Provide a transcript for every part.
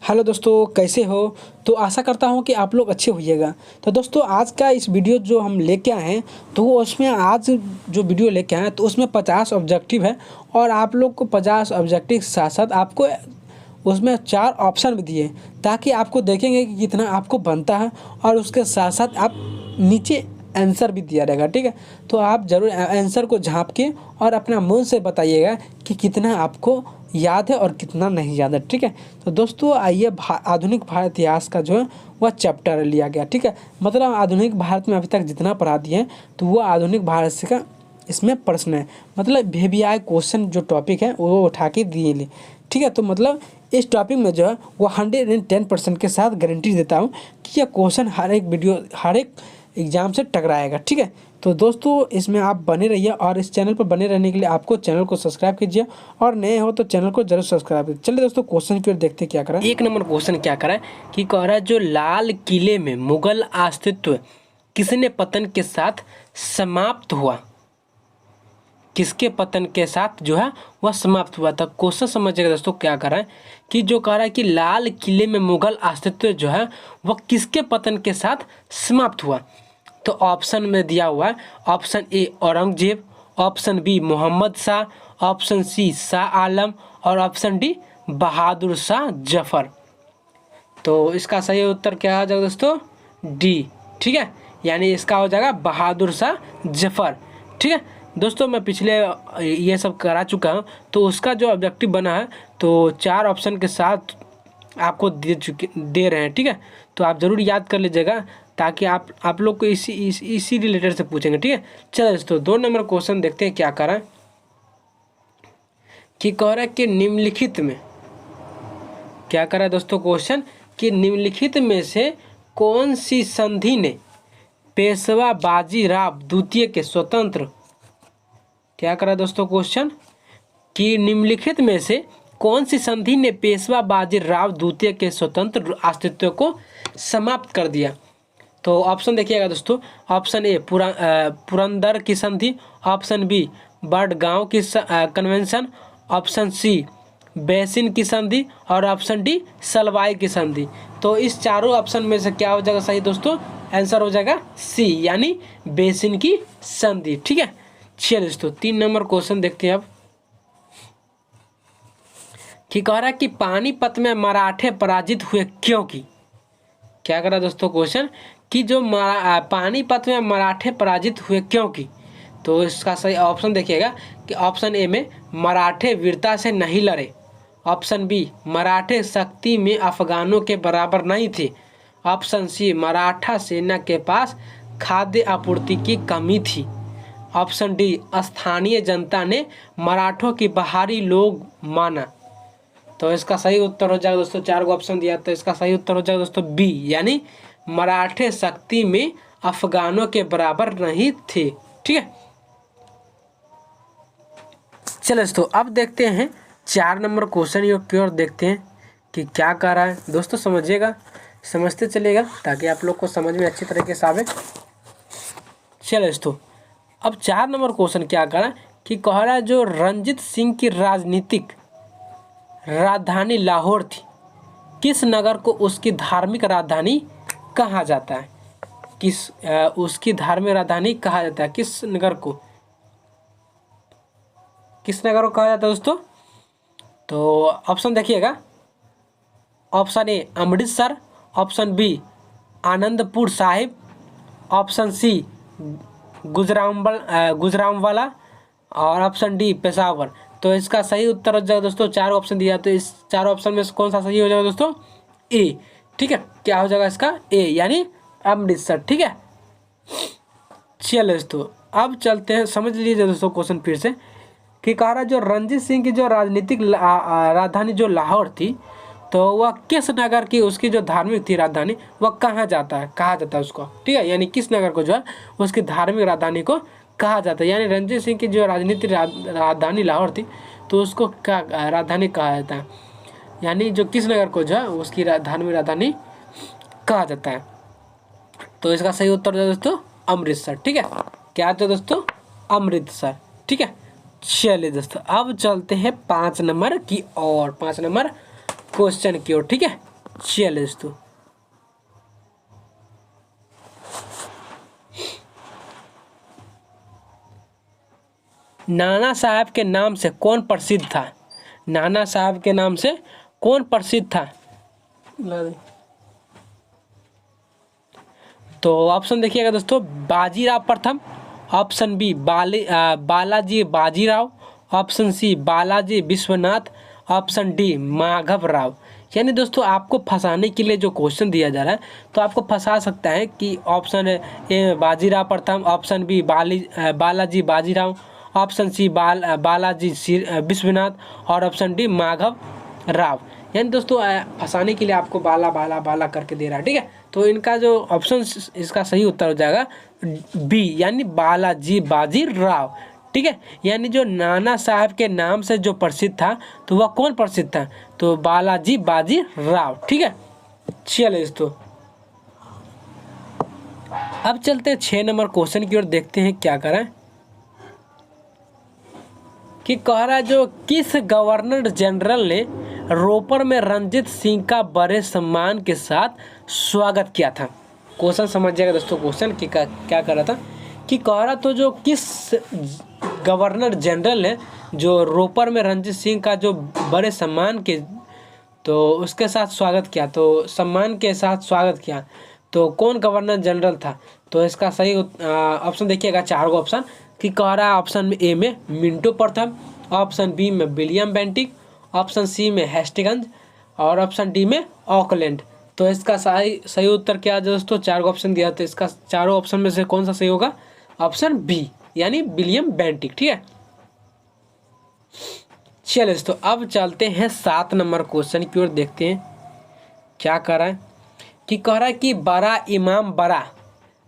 Hello दोस्तों, कैसे हो। तो आशा करता हूँ कि आप लोग अच्छे होइएगा। तो दोस्तों, आज का इस वीडियो जो हम लेके आए हैं, तो वो उसमें आज जो वीडियो लेके आए हैं तो उसमें 50 ऑब्जेक्टिव है। और आप लोग को 50 ऑब्जेक्टिव के साथ साथ आपको उसमें 4 ऑप्शन भी दिए, ताकि आपको देखेंगे कि कितना आपको बनता है। और उसके साथ साथ आप नीचे आंसर भी दिया रहेगा, ठीक है। तो आप ज़रूर आंसर को झाँप के और अपना मुँह से बताइएगा कि कितना आपको याद है और कितना नहीं याद है, ठीक है। तो दोस्तों, आइए आधुनिक भारत इतिहास का जो है वह चैप्टर लिया गया, ठीक है। मतलब आधुनिक भारत में अभी तक जितना पढ़ा दिए हैं तो वो आधुनिक भारत से का इसमें प्रश्न है। मतलब VVI क्वेश्चन जो टॉपिक है वो उठा के दिए ले, ठीक है। तो मतलब इस टॉपिक में जो है वो 110% के साथ गारंटी देता हूँ कि यह क्वेश्चन हर एक एग्जाम से टकराएगा, ठीक है। तो दोस्तों, इसमें आप बने रहिए और इस चैनल पर बने रहने के लिए आपको चैनल को सब्सक्राइब कीजिए, और नए हो तो चैनल को जरूर सब्सक्राइब कीजिए। चलिए दोस्तों, क्वेश्चन की ओर देखते हैं क्या करा। 1 नंबर क्वेश्चन क्या करा कि कह रहा है जो लाल किले में मुगल अस्तित्व किसने पतन के साथ समाप्त हुआ, किसके पतन के साथ जो है वह समाप्त हुआ था। क्वेश्चन समझिएगा दोस्तों, क्या कर रहा है कि जो कह रहा है कि लाल किले में मुगल अस्तित्व जो है वह किसके पतन के साथ समाप्त हुआ। तो ऑप्शन में दिया हुआ है, option A Aurangzeb, option B Mohammad Shah, option C Shah Alam और ऑप्शन डी बहादुर शाह जफर। तो इसका सही उत्तर क्या हो जाएगा दोस्तों, डी, ठीक है। यानी इसका हो जाएगा बहादुर शाह जफर, ठीक है। दोस्तों, मैं पिछले ये सब करा चुका हूँ, तो उसका जो ऑब्जेक्टिव बना है तो 4 ऑप्शन के साथ आपको दे रहे हैं, ठीक है। तो आप ज़रूर याद कर लीजिएगा, ताकि आप लोग को इसी रिलेटेड से पूछेंगे, ठीक है। चलो दोस्तों, 2 नंबर क्वेश्चन देखते हैं क्या कर रहा है कि कह रहा है कि निम्नलिखित में क्या कर रहा है दोस्तों क्वेश्चन कि निम्नलिखित में से कौन सी संधि ने पेशवा बाजीराव द्वितीय के स्वतंत्र, क्या कर रहा है दोस्तों क्वेश्चन कि निम्नलिखित में से कौन सी संधि ने पेशवा बाजीराव द्वितीय के स्वतंत्र अस्तित्व को समाप्त कर दिया। तो ऑप्शन देखिएगा दोस्तों, ऑप्शन ए पुरंदर की संधि, ऑप्शन बी बड़गांव की कन्वेंशन, ऑप्शन सी बेसिन की संधि और ऑप्शन डी सलवाई की संधि। तो इस चारों ऑप्शन में से क्या हो जाएगा सही दोस्तों, आंसर हो जाएगा सी, यानी बेसिन की संधि, ठीक है। चलिए दोस्तों, 3 नंबर क्वेश्चन देखते हैं अब कि कह रहा है कि पानीपत में मराठे पराजित हुए क्योंकि, क्या कर रहा है दोस्तों क्वेश्चन कि जो पानीपत में मराठे पराजित हुए क्योंकि। तो इसका सही ऑप्शन देखिएगा कि ऑप्शन ए में मराठे वीरता से नहीं लड़े, ऑप्शन बी मराठे शक्ति में अफगानों के बराबर नहीं थे, ऑप्शन सी मराठा सेना के पास खाद्य आपूर्ति की कमी थी, ऑप्शन डी स्थानीय जनता ने मराठों की बाहरी लोग माना। तो इसका सही उत्तर हो जाएगा दोस्तों, 4 ऑप्शन दिया तो इसका सही उत्तर हो जाएगा दोस्तों बी, यानी मराठे शक्ति में अफगानों के बराबर नहीं थे, ठीक है। चलो दोस्तों, अब देखते हैं 4 नंबर क्वेश्चन की ओर देखते हैं कि क्या कर रहा है दोस्तों। समझिएगा, समझते चलेगा ताकि आप लोग को समझ में अच्छी तरीके से आवे। चलो दोस्तों, अब 4 नंबर क्वेश्चन क्या कर रहा है कि कह रहा है जो रंजीत सिंह की राजनीतिक राजधानी लाहौर थी, किस नगर को उसकी धार्मिक राजधानी कहा जाता है, उसकी धार्मिक राजधानी कहा जाता है, किस नगर को कहा जाता है दोस्तों। तो ऑप्शन देखिएगा, option A Amritsar, option B Anandpur Sahib, option C Gujranwala और ऑप्शन डी पेशावर। तो इसका सही उत्तर हो जाएगा दोस्तों, 4 ऑप्शन दिया तो इस 4 ऑप्शन में से कौन सा सही हो जाएगा दोस्तों, ए, ठीक है। क्या हो जाएगा इसका ए, यानी अमृतसर, ठीक है। चलिए दोस्तों, अब चलते हैं, समझ लीजिए दोस्तों क्वेश्चन फिर से कि कह रहा है जो रंजीत सिंह की जो राजनीतिक राजधानी जो लाहौर थी, तो वह किस नगर की उसकी जो धार्मिक थी राजधानी वह कहा जाता है उसको, ठीक है। यानी किस नगर को जो है उसकी धार्मिक राजधानी को कहा जाता है, यानी रंजीत सिंह की जो राजनीतिक राजधानी लाहौर थी तो उसको क्या राजधानी कहा जाता है, यानी जो किस नगर को जो है उसकी धार्मिक राजधानी कहा जाता है। तो इसका सही उत्तर है दोस्तों अमृतसर, ठीक है। क्या है दोस्तों, अमृतसर, ठीक है। चलिए दोस्तों, अब चलते हैं 5 नंबर की और 5 नंबर क्वेश्चन की ओर, ठीक है। चलिए दोस्तों, नाना साहब के नाम से कौन प्रसिद्ध था? नाना साहब के नाम से कौन प्रसिद्ध था? तो ऑप्शन देखिएगा दोस्तों, बाजीराव प्रथम, option B Balaji Bajirao, option C Balaji Vishwanath, option D Madhav Rao. यानी दोस्तों आपको फंसाने के लिए जो क्वेश्चन दिया जा रहा है तो आपको फंसा सकता है कि ऑप्शन ए बाजीराव प्रथम, option B Balaji Bajirao, option C Balaji Vishwanath और ऑप्शन डी माधव राव। यानी दोस्तों फंसाने के लिए आपको बाला बाला बाला करके दे रहा है, ठीक है। तो इनका जो ऑप्शन इसका सही उत्तर हो जाएगा बी, यानी बालाजी बाजीराव, ठीक है। यानी जो नाना साहब के नाम से जो प्रसिद्ध था तो वह कौन प्रसिद्ध था? तो बालाजी बाजीराव, ठीक है। चलिए दोस्तों, अब चलते हैं 6 नंबर क्वेश्चन की ओर, देखते हैं क्या करें कि कह रहा है जो किस गवर्नर जनरल ने रोपर में रंजीत सिंह का बड़े सम्मान के साथ स्वागत किया था? क्वेश्चन समझ जाएगा दोस्तों, क्वेश्चन की क्या कर रहा था कि कह रहा तो जो किस गवर्नर जनरल ने जो रोपर में रंजीत सिंह का जो बड़े सम्मान के तो उसके साथ स्वागत किया, तो सम्मान के साथ स्वागत किया, तो कौन गवर्नर जनरल था? तो इसका सही ऑप्शन देखिएगा, 4 गो ऑप्शन कि कह रहा है ऑप्शन ए में मिंटो प्रथम, ऑप्शन बी में विलियम बेंटिक, ऑप्शन सी में हेस्टिंग्स और ऑप्शन डी में ऑकलैंड। तो इसका सही उत्तर क्या है दोस्तों? 4 गो ऑप्शन दिया, तो इसका चारों ऑप्शन में से कौन सा सही होगा? ऑप्शन बी, यानी विलियम बेंटिक, ठीक है। चलिए दोस्तों, अब चलते हैं 7 नंबर क्वेश्चन की ओर, देखते हैं क्या कर रहा है कि कह रहा है कि बड़ा इमाम बड़ा,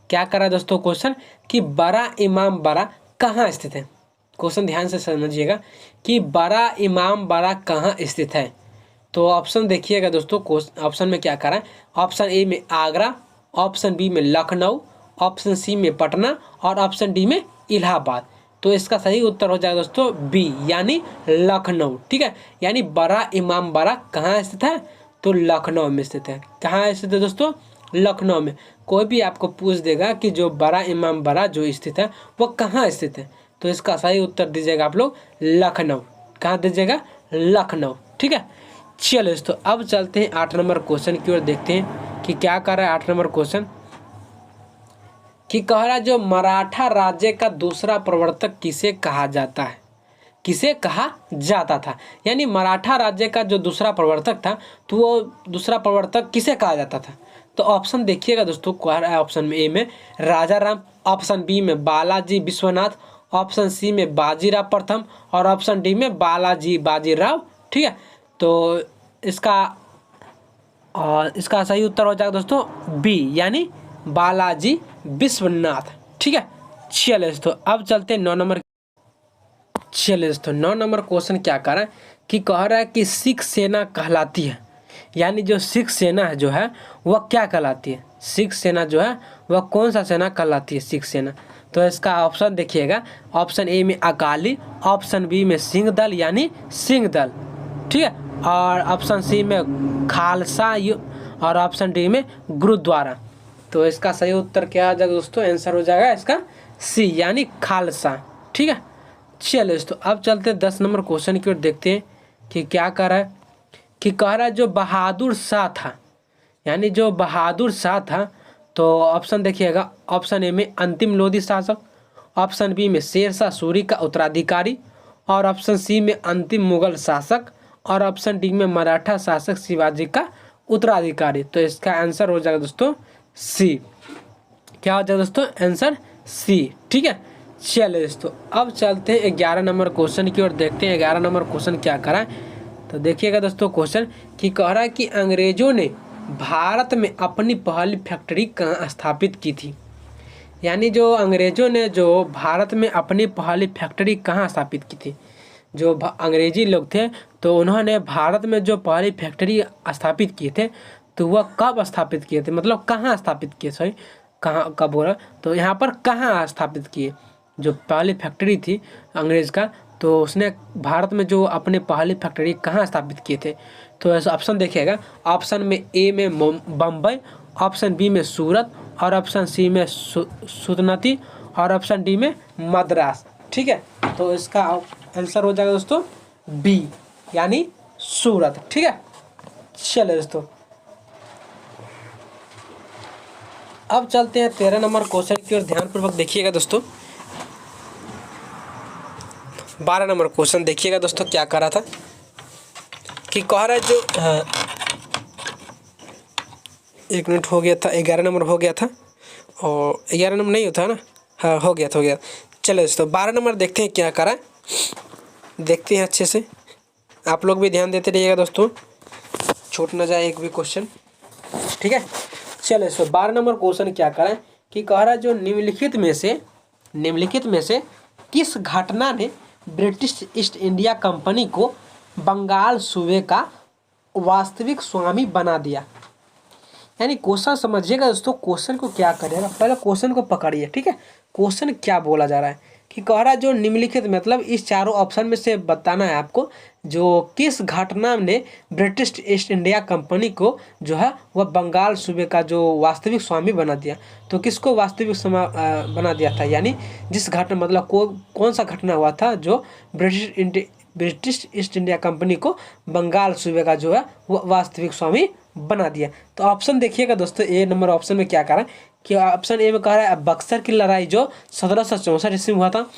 क्या कर रहा है दोस्तों क्वेश्चन कि बड़ा इमाम बड़ा कहाँ स्थित है? क्वेश्चन ध्यान से समझिएगा कि बड़ा इमाम बड़ा कहाँ स्थित है। तो ऑप्शन देखिएगा दोस्तों, ऑप्शन में क्या कर रहा है? ऑप्शन ए में आगरा, ऑप्शन बी में लखनऊ, ऑप्शन सी में पटना और ऑप्शन डी में इलाहाबाद। तो इसका सही उत्तर हो जाएगा दोस्तों बी, यानी लखनऊ, ठीक है। यानी बड़ा इमाम बड़ा कहाँ स्थित है? तो लखनऊ में स्थित है। कहाँ स्थित है दोस्तों? लखनऊ में। कोई भी आपको पूछ देगा कि जो बड़ा इमाम बड़ा जो स्थित है वो कहाँ स्थित है, तो इसका सही उत्तर दीजिएगा आप लोग लखनऊ। कहाँ दीजिएगा? लखनऊ, ठीक है। चलिए दोस्तों, अब चलते हैं 8 नंबर क्वेश्चन की ओर, देखते हैं कि क्या कर रहा है 8 नंबर क्वेश्चन कि कह रहा है जो मराठा राज्य का दूसरा प्रवर्तक किसे कहा जाता है? किसे कहा जाता था? यानी मराठा राज्य का जो दूसरा प्रवर्तक था तो वो दूसरा प्रवर्तक किसे कहा जाता था? तो ऑप्शन देखिएगा दोस्तों, कह रहा है ऑप्शन ए में राजा राम, ऑप्शन बी में बालाजी विश्वनाथ, ऑप्शन सी में बाजीराव प्रथम और ऑप्शन डी में बालाजी बाजीराव, ठीक है। तो इसका सही उत्तर हो जाएगा दोस्तों बी, यानी बालाजी विश्वनाथ, ठीक है। चलिए दोस्तों, अब चलते हैं 9 नंबर। चलिए दोस्तों, 9 नंबर क्वेश्चन क्या कर रहा है कि कह रहा है कि सिख सेना कहलाती है, यानी जो सिख सेना है जो है वह क्या कहलाती है? सिख सेना जो है वह कौन सा सेना कहलाती है? सिख सेना। तो इसका ऑप्शन देखिएगा, ऑप्शन ए में अकाली, ऑप्शन बी में सिंह दल यानी सिंह दल, ठीक है, और ऑप्शन सी में खालसा और ऑप्शन डी में गुरुद्वारा। तो इसका सही उत्तर क्या आ जाएगा दोस्तों? आंसर हो जाएगा इसका सी, यानी खालसा, ठीक है। चलिए दोस्तों, अब चलते हैं 10 नंबर क्वेश्चन की ओर, देखते हैं कि क्या कर रहा है कि कह रहा है जो बहादुर शाह था, यानी जो बहादुर शाह था, तो ऑप्शन देखिएगा, ऑप्शन ए में अंतिम लोधी शासक, ऑप्शन बी में शेरशाह सूरी का उत्तराधिकारी और ऑप्शन सी में अंतिम मुगल शासक और ऑप्शन डी में मराठा शासक शिवाजी का उत्तराधिकारी। तो इसका आंसर हो जाएगा दोस्तों सी। क्या हो जाएगा दोस्तों? आंसर सी, ठीक है। चलिए दोस्तों, अब चलते हैं 11 नंबर क्वेश्चन की ओर, देखते हैं 11 नंबर क्वेश्चन क्या करा है। तो देखिएगा दोस्तों क्वेश्चन कि कह रहा है कि अंग्रेजों ने भारत में अपनी पहली फैक्ट्री कहाँ स्थापित की थी? यानी जो अंग्रेजों ने जो भारत में अपनी पहली फैक्ट्री कहाँ स्थापित की थी? जो अंग्रेजी लोग थे तो उन्होंने भारत में जो पहली फैक्ट्री स्थापित किए थे तो वह कब स्थापित किए थे? मतलब कहाँ स्थापित किए, सॉरी कहाँ कब बोला, तो यहाँ पर कहाँ स्थापित किए? जो पहली फैक्ट्री थी अंग्रेज का, तो उसने भारत में जो अपने पहली फैक्ट्री कहाँ स्थापित किए थे? तो ऐसा ऑप्शन देखिएगा, ऑप्शन में ए में बम्बई, ऑप्शन बी में सूरत, और ऑप्शन सी में सुतनती, और ऑप्शन डी में मद्रास। ठीक है, तो इसका आंसर हो जाएगा दोस्तों बी यानी सूरत। ठीक है, चलिए दोस्तों अब चलते हैं 13 नंबर क्वेश्चन की ओर, ध्यानपूर्वक देखिएगा दोस्तों। 12 नंबर क्वेश्चन देखिएगा दोस्तों, क्या करा था कि कह रहा है जो 1 मिनट हो गया था, 11 नंबर हो गया था, और 11 नंबर नहीं होता ना, हाँ हो गया। चलो दोस्तों 12 नंबर देखते हैं क्या करा, देखते हैं अच्छे से, आप लोग भी ध्यान देते रहिएगा दोस्तों, छूट ना जाए एक भी क्वेश्चन। ठीक है, चलो दोस्तों 12 नंबर क्वेश्चन क्या करा है कि कह रहा है जो निम्नलिखित में से किस घटना ने ब्रिटिश ईस्ट इंडिया कंपनी को बंगाल सूबे का वास्तविक स्वामी बना दिया। यानी क्वेश्चन समझिएगा दोस्तों, क्वेश्चन को क्या करेगा, पहले क्वेश्चन को पकड़िए। ठीक है, क्वेश्चन क्या बोला जा रहा है कि कह रहा है जो निम्नलिखित मतलब इस चारों ऑप्शन में से बताना है आपको, जो किस घटना ने ब्रिटिश ईस्ट इंडिया कंपनी को जो है वह बंगाल सूबे का जो वास्तविक स्वामी बना दिया। तो किसको वास्तविक बना दिया था, यानी जिस घटना मतलब कौन सा घटना हुआ था जो ब्रिटिश ईस्ट इंडिया कंपनी को बंगाल सूबे का जो है वो वास्तविक स्वामी बना दिया। तो ऑप्शन देखिएगा दोस्तों, ए नंबर ऑप्शन में क्या कह रहा है कि ऑप्शन ए में कह रहा है बक्सर की लड़ाई जो 1764 ईस्वी में हुआ था,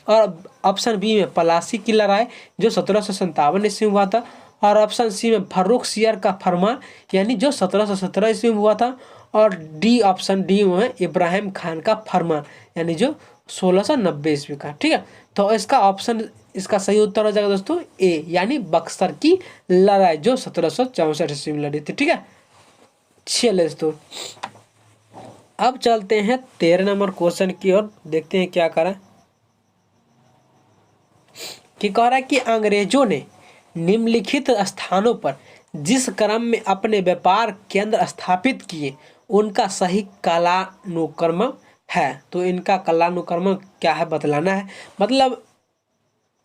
और ऑप्शन बी में पलासी की लड़ाई जो 1757 ईस्वी में हुआ था, और ऑप्शन सी में फर्रुखसियर का फरमान यानी जो 1717 ईस्वी में हुआ था, और डी ऑप्शन डी में इब्राहिम खान का फरमान यानी जो 1690 ईस्वी का। ठीक है, तो इसका सही उत्तर हो जाएगा दोस्तों ए यानी बक्सर की लड़ाई जो 1764 ईस्वी में लड़ी थी। ठीक है, चलिए दोस्तों अब चलते हैं 13 नंबर क्वेश्चन की ओर, देखते हैं क्या करा कि कह रहा है कि अंग्रेजों ने निम्नलिखित स्थानों पर जिस क्रम में अपने व्यापार केंद्र स्थापित किए उनका सही कालानुक्रम है। तो इनका कालानुक्रम क्या है बतलाना है, मतलब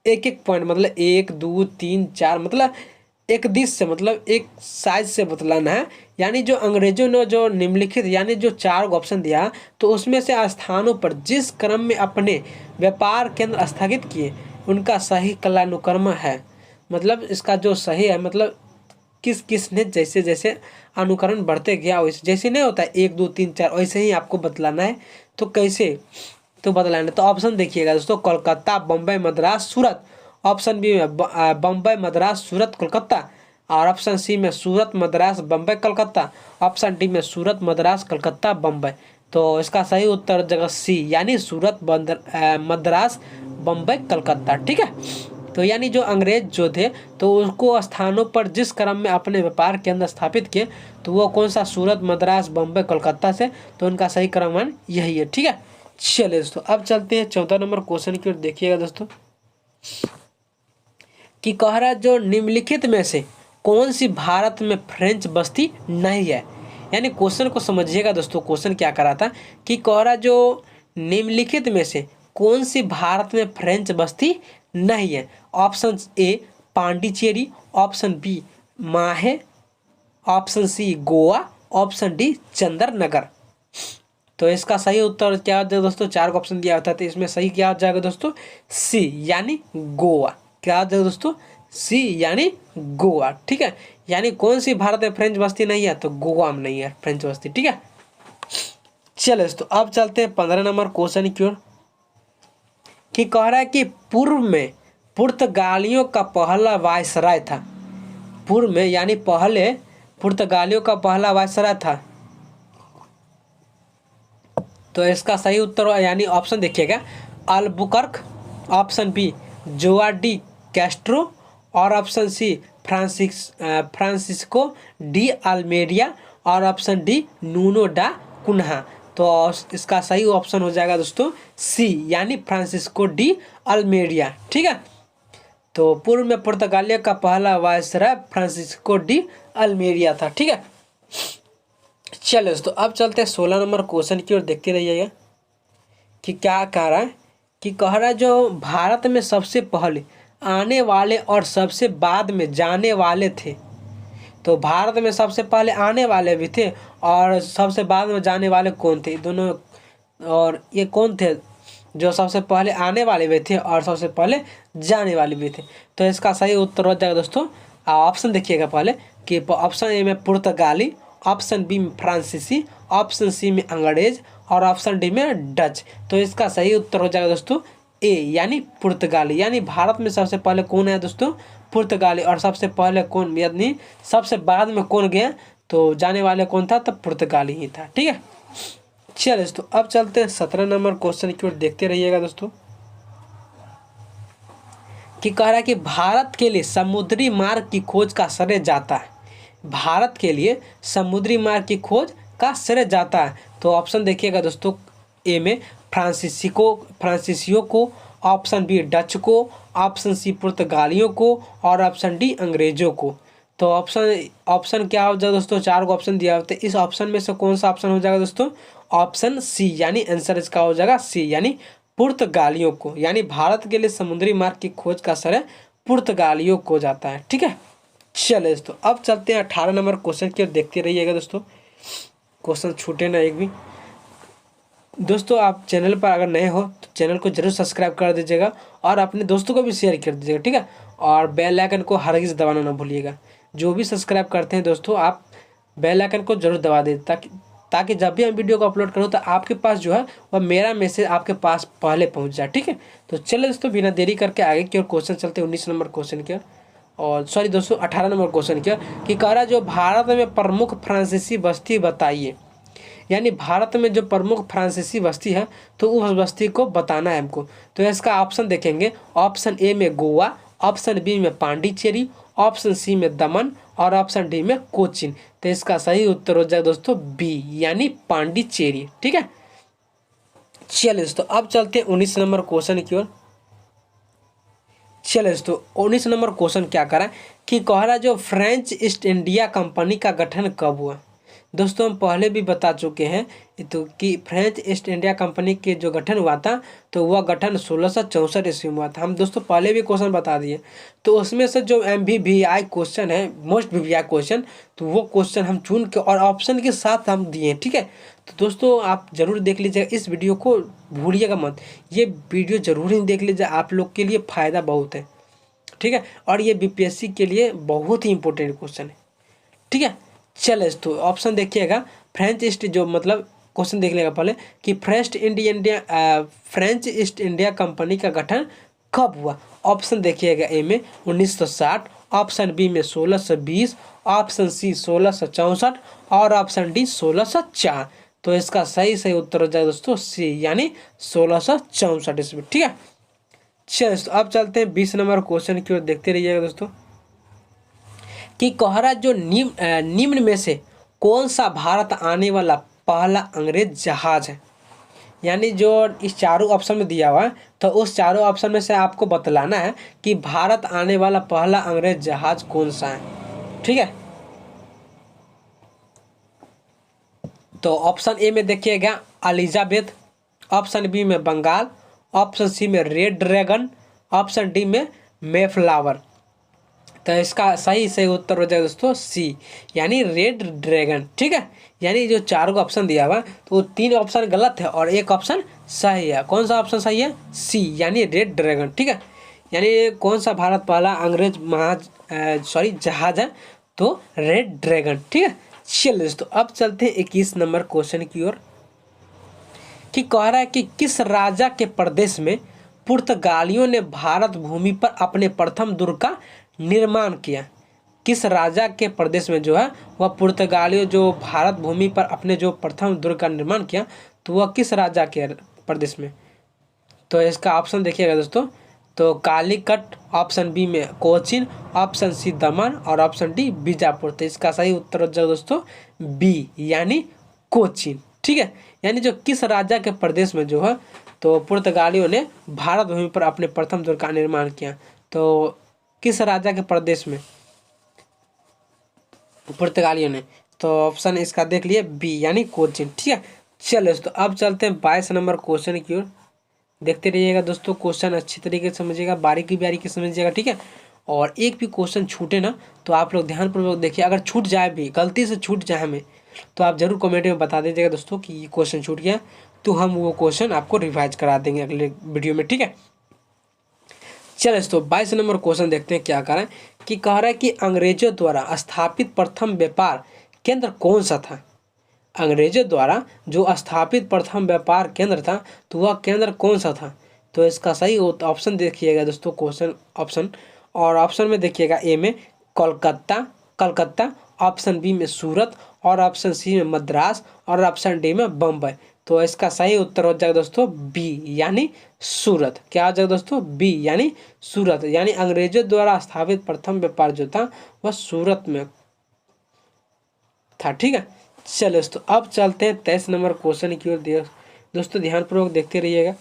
एक पॉइंट मतलब 1 2 3 4 मतलब एक दिश से मतलब एक साइज से बतलाना है। यानी जो अंग्रेजों ने जो निम्नलिखित यानी जो 4 ऑप्शन दिया तो उसमें से स्थानों पर जिस क्रम में अपने व्यापार केंद्र स्थापित किए उनका सही कालानुक्रम है। मतलब इसका जो सही है मतलब किस ने जैसे जैसे अनुकरण बढ़ते गया वैसे जैसे नहीं होता 1 2 3 4 वैसे ही आपको बतलाना है। तो कैसे तो बतलाना, तो ऑप्शन देखिएगा दोस्तों, कोलकाता बम्बई मद्रास सूरत, ऑप्शन बी में बम्बई मद्रास सूरत कोलकाता, और ऑप्शन सी में सूरत मद्रास बम्बई कलकत्ता, ऑप्शन डी में सूरत मद्रास कलकत्ता बम्बई। तो इसका सही उत्तर जगह सी यानी सूरत मद्रास बम्बई कलकत्ता। ठीक है, तो यानी जो अंग्रेज जो थे तो उसको स्थानों पर जिस क्रम में अपने व्यापार केंद्र स्थापित किए तो वो कौन सा सूरत मद्रास बम्बई कोलकाता से, तो उनका सही क्रममान यही है। ठीक है, चलिए दोस्तों अब चलते हैं 14 नंबर क्वेश्चन की ओर, देखिएगा दोस्तों कि कह रहा है जो निम्नलिखित में से कौन सी भारत में फ्रेंच बस्ती नहीं है। यानी क्वेश्चन को समझिएगा दोस्तों, क्वेश्चन क्या कर रहा था कि कह रहा जो निम्नलिखित में से कौन सी भारत में फ्रेंच बस्ती नहीं है। Option A Pondicherry, option B Mahe, option C Goa, option D Chandernagore. तो इसका सही उत्तर क्या हो जाएगा दोस्तों, 4 ऑप्शन दिया होता है तो इसमें सही क्या हो जाएगा दोस्तों सी यानी गोवा। क्या हो जाएगा दोस्तों सी यानी गोवा। ठीक है, यानी कौन सी भारत में फ्रेंच बस्ती नहीं है तो गोवा में नहीं है फ्रेंच बस्ती। ठीक है, चलो दोस्तों अब चलते हैं 15 नंबर क्वेश्चन की ओर कि कह रहा है कि पूर्व में पुर्तगालियों का पहला वायसराय था। पूर्व में यानी पहले पुर्तगालियों का पहला वायसराय था। तो इसका सही उत्तर यानी ऑप्शन देखिएगा Albuquerque, option B Joao de Castro, और option C Francisco de Almeida, और option D Nuno da Cunha. तो इसका सही ऑप्शन हो जाएगा दोस्तों सी यानी फ्रांसिस्को डी अल्मेरिया। ठीक है, तो पूर्व में पुर्तगालियों का पहला वायसराय फ्रांसिस्को डी अल्मेरिया था। ठीक है, चलो दोस्तों अब चलते हैं 16 नंबर क्वेश्चन की ओर, देखते रहिएगा कि क्या कह रहा है कि कह रहा है जो भारत में सबसे पहले आने वाले और सबसे बाद में जाने वाले थे तो भारत में सबसे पहले आने वाले भी थे और सबसे बाद में जाने वाले कौन थे, दोनों, और ये कौन थे जो सबसे पहले आने वाले भी थे और सबसे पहले जाने वाले भी थे। तो इसका सही उत्तर हो जाएगा दोस्तों, ऑप्शन देखिएगा पहले कि ऑप्शन ए में पुर्तगाली, ऑप्शन बी में फ्रांसीसी, ऑप्शन सी में अंग्रेज और ऑप्शन डी में डच। तो इसका सही उत्तर हो जाएगा दोस्तों ए यानी पुर्तगाली। यानी भारत में सबसे पहले कौन है दोस्तों, पुर्तगाली, और सबसे पहले कौन यानी सबसे बाद में कौन गया, तो जाने वाले कौन था, तब पुर्तगाली ही था। ठीक है, चलिए दोस्तों अब चलते हैं 17 नंबर क्वेश्चन की ओर, देखते रहिएगा दोस्तों कि कह रहा है कि भारत के लिए समुद्री मार्ग की खोज का श्रेय जाता है, भारत के लिए समुद्री मार्ग की खोज का श्रेय जाता है। तो ऑप्शन देखिएगा दोस्तों, ए में फ्रांसीसियों को, ऑप्शन बी डच को, ऑप्शन सी पुर्तगालियों को और ऑप्शन डी अंग्रेजों को। तो ऑप्शन क्या हो जाएगा दोस्तों, 4 को ऑप्शन दिया होता है, इस ऑप्शन में से कौन सा ऑप्शन हो जाएगा दोस्तों, ऑप्शन सी यानी आंसर इसका हो जाएगा सी यानी पुर्तगालियों को। यानी भारत के लिए समुद्री मार्ग की खोज का श्रेय पुर्तगालियों को जाता है। ठीक है, चलिए दोस्तों अब चलते हैं 18 नंबर क्वेश्चन की ओर, देखते रहिएगा दोस्तों, क्वेश्चन छूटे ना एक भी। दोस्तों आप चैनल पर अगर नए हो तो चैनल को जरूर सब्सक्राइब कर दीजिएगा और अपने दोस्तों को भी शेयर कर दीजिएगा। ठीक है, और बेल आइकन को हरगिज़ दबाना ना भूलिएगा। जो भी सब्सक्राइब करते हैं दोस्तों, आप बेल आइकन को जरूर दबा दें ताकि जब भी हम वीडियो को अपलोड करूँ तो आपके पास जो है वह मेरा मैसेज आपके पास पहले पहुँच जाए। ठीक है, तो चलिए दोस्तों बिना देरी करके आगे की ओर क्वेश्चन चलते हैं 19 नंबर क्वेश्चन की ओर, और सॉरी दोस्तों 18 नंबर क्वेश्चन की ओर कि कह रहा है जो भारत में प्रमुख फ्रांसीसी बस्ती बताइए। यानी भारत में जो प्रमुख फ्रांसीसी बस्ती है तो उस बस्ती को बताना है हमको। तो इसका ऑप्शन देखेंगे, ऑप्शन ए में गोवा, ऑप्शन बी में पांडिचेरी, ऑप्शन सी में दमन और ऑप्शन डी में कोचीन। तो इसका सही उत्तर हो जाएगा दोस्तों बी यानी पांडिचेरी। ठीक है, चलिए दोस्तों अब चलते हैं 19 नंबर क्वेश्चन की ओर। चलिए दोस्तों 19 नंबर क्वेश्चन क्या करा कि कह रहा जो फ्रेंच ईस्ट इंडिया कंपनी का गठन कब हुआ। दोस्तों हम पहले भी बता चुके हैं तो कि फ्रेंच ईस्ट इंडिया कंपनी के जो गठन हुआ था तो वह गठन 1664 ईस्वी में हुआ था। हम दोस्तों पहले भी क्वेश्चन बता दिए, तो उसमें से जो MVVI क्वेश्चन है, मोस्ट VVI क्वेश्चन, तो वो क्वेश्चन हम चुन के और ऑप्शन के साथ हम दिए। ठीक है, तो दोस्तों आप जरूर देख लीजिएगा, इस वीडियो को भूलिएगा मत, ये वीडियो जरूर ही देख लीजिए, आप लोग के लिए फ़ायदा बहुत है। ठीक है, और ये BPSC के लिए बहुत ही इंपॉर्टेंट क्वेश्चन है। ठीक है, चले तो ऑप्शन देखिएगा, फ्रेंच ईस्ट जो मतलब क्वेश्चन देख लेगा पहले कि फ्रेंच ईस्ट इंडिया कंपनी का गठन कब हुआ। ऑप्शन देखिएगा, ए में 1960, ऑप्शन बी में 1620, ऑप्शन सी 1664 और ऑप्शन डी 1604। तो इसका सही उत्तर हो जाएगा दोस्तों सी यानी 1664 ईस्वी। ठीक है, चलिए तो अब चलते हैं 20 नंबर क्वेश्चन की ओर, देखते रहिएगा दोस्तों कि कोहरा जो निम्न में से कौन सा भारत आने वाला पहला अंग्रेज जहाज है। यानी जो इस चारों ऑप्शन में दिया हुआ है तो उस चारों ऑप्शन में से आपको बतलाना है कि भारत आने वाला पहला अंग्रेज जहाज कौन सा है। ठीक है, तो ऑप्शन ए में देखिएगा एलिजाबेथ, ऑप्शन बी में बंगाल, ऑप्शन सी में रेड ड्रैगन, ऑप्शन डी में मेफ्लावर। तो इसका सही उत्तर हो जाएगा दोस्तों सी यानी रेड ड्रैगन। ठीक है, यानी जो 4 को ऑप्शन दिया हुआ तो 3 ऑप्शन गलत है और 1 ऑप्शन सही है। कौन सा ऑप्शन सही है, सी यानी रेड ड्रैगन। ठीक है, यानी कौन सा भारत पहला अंग्रेज जहाज है, तो रेड ड्रैगन। ठीक है, चलिए दोस्तों अब चलते हैं 21 नंबर क्वेश्चन की ओर कि कह रहा है कि किस राजा के प्रदेश में पुर्तगालियों ने भारत भूमि पर अपने प्रथम दुर्ग का निर्माण किया। किस राजा के प्रदेश में जो है वह पुर्तगालियों जो भारत भूमि पर अपने जो प्रथम दुर्ग का निर्माण किया तो वह किस राजा के प्रदेश में। तो इसका ऑप्शन देखिएगा दोस्तों, तो कालीकट, ऑप्शन बी में कोचीन, ऑप्शन सी दमन और ऑप्शन डी बीजापुर। तो इसका सही उत्तर हो जाएगा दोस्तों बी यानी कोचीन। ठीक है, यानी जो किस राजा के प्रदेश में जो है तो पुर्तगालियों ने भारत भूमि पर अपने प्रथम दुर्ग का निर्माण किया। तो किस राजा के प्रदेश में पुर्तगालियों ने, तो ऑप्शन इसका देख लिए बी यानी कोचीन। ठीक है, चलिए दोस्तों अब चलते हैं 22 नंबर क्वेश्चन की ओर, देखते रहिएगा दोस्तों, क्वेश्चन अच्छी तरीके से समझिएगा, बारीकी समझिएगा। ठीक है, और एक भी क्वेश्चन छूटे ना तो आप लोग ध्यानपूर्वक देखिए। अगर छूट जाए भी, गलती से छूट जाए हमें, तो आप ज़रूर कमेंट में बता दीजिएगा दोस्तों कि ये क्वेश्चन छूट गया, तो हम वो क्वेश्चन आपको रिवाइज करा देंगे अगले वीडियो में, ठीक है। चलिए दोस्तों 22 नंबर क्वेश्चन देखते हैं क्या कह रहा है कि कह रहा है कि अंग्रेजों द्वारा स्थापित प्रथम व्यापार केंद्र कौन सा था। अंग्रेजों द्वारा जो स्थापित प्रथम व्यापार केंद्र था तो वह केंद्र कौन सा था। तो इसका सही ऑप्शन देखिएगा दोस्तों, क्वेश्चन ऑप्शन, और ऑप्शन में देखिएगा ए में कलकत्ता, ऑप्शन बी में सूरत, और ऑप्शन सी में मद्रास, और ऑप्शन डी में बम्बई। तो इसका सही उत्तर हो जाएगा दोस्तों बी यानी सूरत। क्या हो जाएगा दोस्तों, बी यानी सूरत, यानी अंग्रेजों द्वारा स्थापित प्रथम व्यापार जो था वह सूरत में था, ठीक है। चलो दोस्तों अब चलते हैं 23 नंबर क्वेश्चन की ओर। दोस्तों ध्यानपूर्वक देखते रहिएगा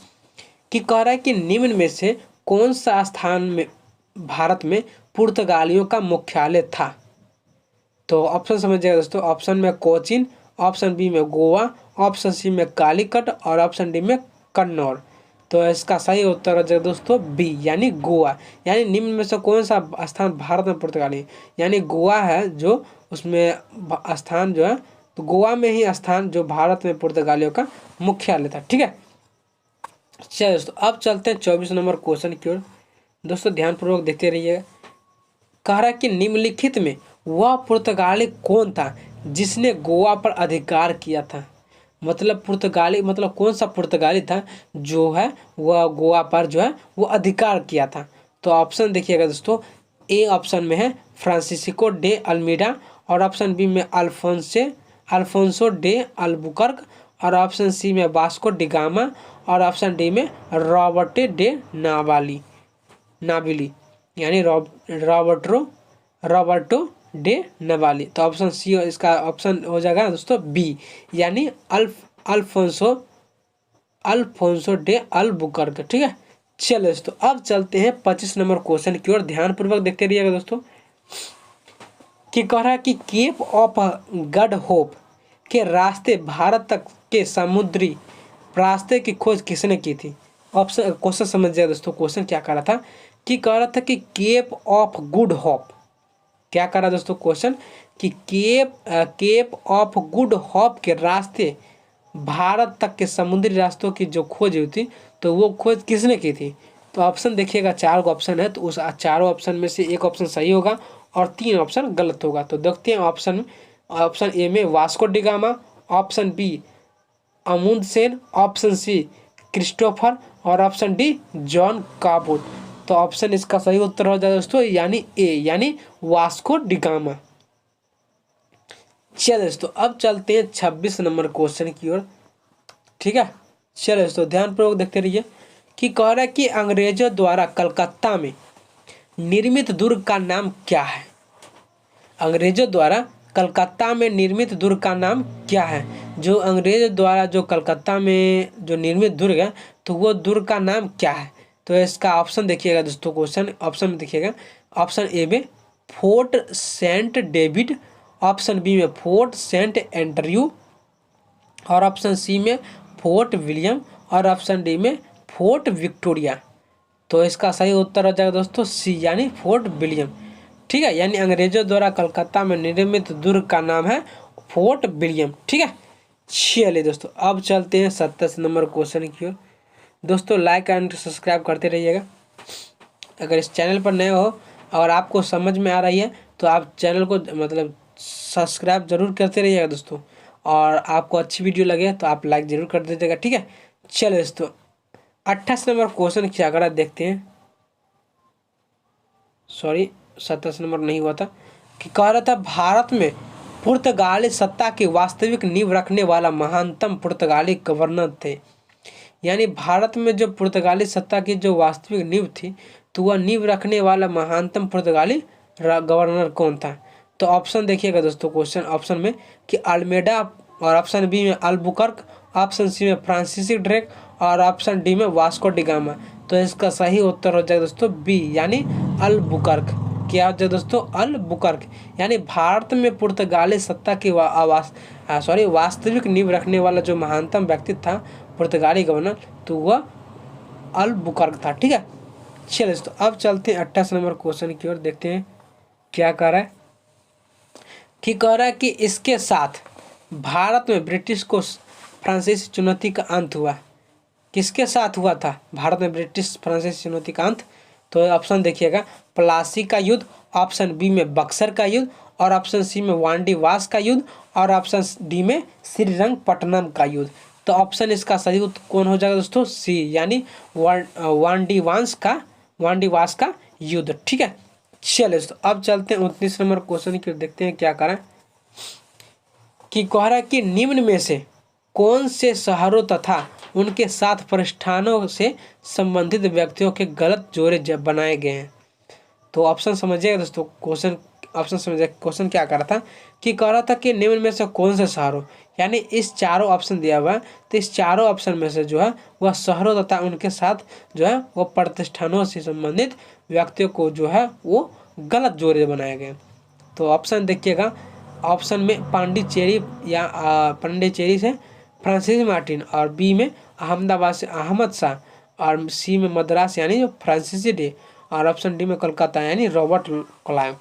कि कह रहा है कि निम्न में से कौन सा स्थान में भारत में पुर्तगालियों का मुख्यालय था। तो ऑप्शन समझिएगा दोस्तों, ऑप्शन में कोचीन, ऑप्शन बी में गोवा, ऑप्शन सी में कालीकट, और ऑप्शन डी में कन्नौज। तो इसका सही उत्तर हो जाएगा दोस्तों बी यानी गोवा। यानी निम्न में से कौन सा स्थान भारत में पुर्तगाली, यानी गोवा है जो उसमें स्थान जो है, तो गोवा में ही स्थान जो भारत में पुर्तगालियों का मुख्यालय था, ठीक है। चलिए दोस्तों अब चलते हैं 24 नंबर क्वेश्चन की ओर। दोस्तों ध्यानपूर्वक देखते रहिएगा। कह रहा है कि निम्नलिखित में वह पुर्तगाली कौन था जिसने गोवा पर अधिकार किया था। मतलब पुर्तगाली मतलब कौन सा पुर्तगाली था जो है वह गोवा पर जो है वो अधिकार किया था। तो ऑप्शन देखिएगा दोस्तों, ए ऑप्शन में है फ्रांसिस्को डे अल्मीडा, और ऑप्शन बी में अल्फोंसो डे अल्बुकर्क, और ऑप्शन सी में वास्को डिगामा, और ऑप्शन डी में रॉबर्ट डे नाबिली यानी रॉबर्टो डे नवाली। तो ऑप्शन सी इसका ऑप्शन हो जाएगा दोस्तों बी यानी अल्फोंसो डे अल्बुकर्क, ठीक है। चलो दोस्तों अब चलते हैं 25 नंबर क्वेश्चन की ओर। ध्यानपूर्वक देखते रहिएगा दोस्तों कि कह रहा है कि केप ऑफ गड होप के रास्ते भारत तक के समुद्री रास्ते की खोज किसने की थी। ऑप्शन क्वेश्चन समझिएगा दोस्तों, क्वेश्चन क्या कह रहा था कि कह रहा था कि केप ऑफ गुड होप, क्या कह रहा है दोस्तों क्वेश्चन कि केप ऑफ गुड होप के रास्ते भारत तक के समुद्री रास्तों की जो खोज हुई थी तो वो खोज किसने की थी। तो ऑप्शन देखिएगा, 4 ऑप्शन है, तो उस चारों ऑप्शन में से एक ऑप्शन सही होगा और 3 ऑप्शन गलत होगा। तो देखते हैं ऑप्शन ए में Vasco da Gama, option B Amundsen, option C Christopher, और ऑप्शन डी जॉन काबोट। तो ऑप्शन इसका सही उत्तर हो जाएगा दोस्तों यानी ए यानी वास्को डिगामा। चलिए दोस्तों अब चलते हैं 26 नंबर क्वेश्चन की ओर, ठीक है। चलिए दोस्तों ध्यानपूर्वक देखते रहिए कि कह रहा है कि अंग्रेजों द्वारा कलकत्ता में निर्मित दुर्ग का नाम क्या है। अंग्रेजों द्वारा कलकत्ता में निर्मित दुर्ग का नाम क्या है। जो अंग्रेजों द्वारा जो कलकत्ता में जो निर्मित दुर्ग है तो वो दुर्ग का नाम क्या है। तो इसका ऑप्शन देखिएगा दोस्तों, क्वेश्चन ऑप्शन में देखिएगा, ऑप्शन ए में Fort Saint David, option B में फोर्ट सेंट एंड्रयू, और ऑप्शन सी में फोर्ट विलियम, और ऑप्शन डी में फोर्ट विक्टोरिया। तो इसका सही उत्तर हो जाएगा दोस्तों सी यानी फोर्ट विलियम, ठीक है। यानी अंग्रेजों द्वारा कलकत्ता में निर्मित दुर्ग का नाम है फोर्ट विलियम, ठीक है। चलिए दोस्तों अब चलते हैं 27 नंबर क्वेश्चन की ओर। दोस्तों लाइक एंड सब्सक्राइब करते रहिएगा। अगर इस चैनल पर नए हो और आपको समझ में आ रही है तो आप चैनल को मतलब सब्सक्राइब जरूर करते रहिएगा दोस्तों, और आपको अच्छी वीडियो लगे तो आप लाइक जरूर कर दीजिएगा, ठीक है। चलिए दोस्तों 28 नंबर क्वेश्चन क्या कर देखते हैं, सॉरी 27 नंबर नहीं हुआ था, कि कह रहा था भारत में पुर्तगाली सत्ता की वास्तविक नींव रखने वाला महानतम पुर्तगाली गवर्नर थे। यानी भारत में जो पुर्तगाली सत्ता की जो वास्तविक नींव थी तो वह नींव रखने वाला महानतम पुर्तगाली गवर्नर कौन था। तो ऑप्शन देखिएगा दोस्तों, क्वेश्चन ऑप्शन में कि अल्मेडा, और ऑप्शन बी में अल्बुकर्क, ऑप्शन सी में फ्रांसिस ड्रेक, और ऑप्शन डी में वास्को डिगामा। तो इसका सही उत्तर हो जाएगा दोस्तों बी यानी अल्बुकर्क। क्या हो जाएगा दोस्तों अल्बुकर्क। यानी भारत में पुर्तगाली सत्ता की वास्तविक नींव रखने वाला जो महानतम व्यक्ति था पुर्तगाली गवर्नर तो वह अल्बुकर्क था, ठीक है। चलिए तो अब चलते हैं 28 नंबर क्वेश्चन की ओर, देखते हैं क्या कह रहा है। कि कह रहा है कि इसके साथ भारत में ब्रिटिश को फ्रांसीसी चुनौती का अंत हुआ। किसके साथ हुआ था भारत में ब्रिटिश फ्रांसीसी चुनौती का अंत? तो ऑप्शन देखिएगा, प्लासी का युद्ध, ऑप्शन बी में बक्सर का युद्ध, और ऑप्शन सी में वांडीवास का युद्ध, और ऑप्शन डी में श्रीरंगपट्टनम का युद्ध। तो ऑप्शन इसका सही उत्तर कौन हो जाएगा दोस्तों? सी, यानी वांडीवास का युद्ध। ठीक है, चलिए तो अब चलते हैं 29 नंबर क्वेश्चन की, देखते हैं क्या करें। कि कह रहा है कि निम्न में से कौन से शहरों तथा उनके साथ प्रतिष्ठानों से संबंधित व्यक्तियों के गलत जोड़े बनाए गए हैं? तो ऑप्शन समझिएगा दोस्तों, क्वेश्चन ऑप्शन समझिए। क्वेश्चन क्या कर रहा था कि कह रहा था कि निम्न में से कौन से शहरों, यानी इस चारों ऑप्शन दिया हुआ है, तो इस चारों ऑप्शन में से जो है वह शहरों तथा उनके साथ जो है वो प्रतिष्ठानों से संबंधित व्यक्तियों को जो है वो गलत जोड़े बनाए गए। तो ऑप्शन देखिएगा, ऑप्शन में पांडिचेरी या पांडिचेरी से फ्रांसिस मार्टिन, और बी में अहमदाबाद से अहमद शाह, और सी में मद्रास यानी जो फ्रांसीसी डे, और ऑप्शन डी में कोलकाता यानी रॉबर्ट क्लाइव।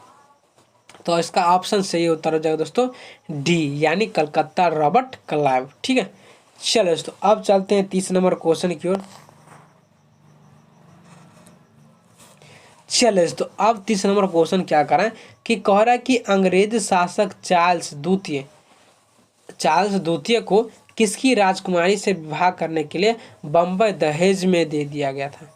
तो इसका ऑप्शन सही उत्तर हो जाएगा दोस्तों डी, यानी कलकत्ता रॉबर्ट क्लाइव। ठीक है, चलो दोस्तों अब चलते हैं 30 नंबर क्वेश्चन की ओर। चलिए तो अब 30 नंबर क्वेश्चन क्या कर रहा है कि कह रहा है कि अंग्रेज शासक चार्ल्स द्वितीय को किसकी राजकुमारी से विवाह करने के लिए बम्बई दहेज में दे दिया गया था?